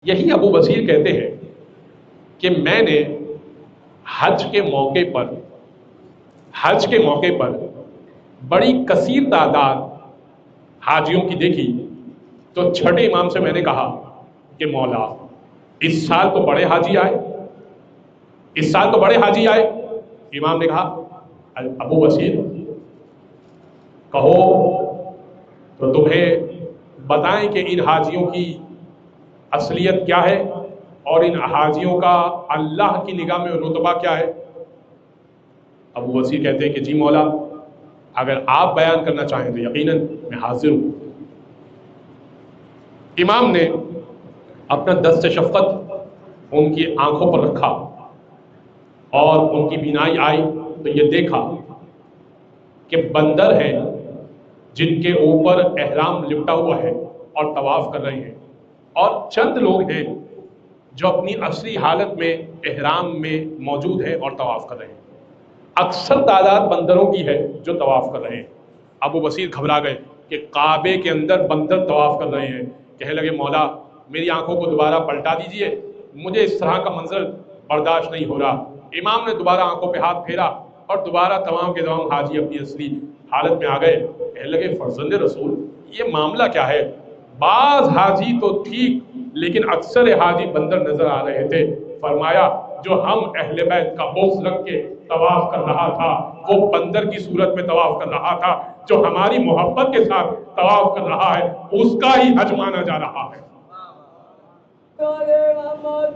یہی ابو بصیر کہتے ہیں کہ میں نے حج کے موقع پر بڑی کثیر تعداد حاجیوں کی دیکھی تو چھٹے امام سے میں نے کہا کہ مولا اس سال تو بڑے حاجی آئے امام نے کہا ابو بصیر کہو تو تمہیں بتائیں کہ ان حاجیوں کی اصلیت کیا ہے اور ان حاجیوں کا اللہ کی نگاہ میں رتبہ کیا ہے؟ ابو بصیر کہتے ہیں کہ جی مولا اگر آپ بیان کرنا چاہیں تو یقیناً میں حاضر ہوں۔ امام نے اپنا دست شفقت ان کی آنکھوں پر رکھا اور ان کی بینائی آئی تو یہ دیکھا کہ بندر ہیں جن کے اوپر احرام لپٹا ہوا ہے اور طواف کر رہے ہیں، اور چند لوگ ہیں جو اپنی اصلی حالت میں احرام میں موجود ہیں اور طواف کر رہے ہیں۔ اکثر تعداد بندروں کی ہے جو طواف کر رہے ہیں۔ ابو بصیر گھبرا گئے کہ کعبے کے اندر بندر طواف کر رہے ہیں۔ کہنے لگے مولا میری آنکھوں کو دوبارہ پلٹا دیجئے، مجھے اس طرح کا منظر برداشت نہیں ہو رہا۔ امام نے دوبارہ آنکھوں پہ ہاتھ پھیرا اور دوبارہ تمام کے تمام حاجی اپنی اصلی حالت میں آ گئے۔ کہنے لگے فرزند رسول یہ معاملہ کیا ہے؟ بعض حاجی تو ٹھیک لیکن اکثر حاجی بندر نظر آ رہے تھے۔ فرمایا جو ہم اہل بیت کا بغض رکھ کے طواف کر رہا تھا وہ بندر کی صورت میں طواف کر رہا تھا، جو ہماری محبت کے ساتھ طواف کر رہا ہے اس کا ہی حج مانا جا رہا ہے۔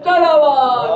صلوات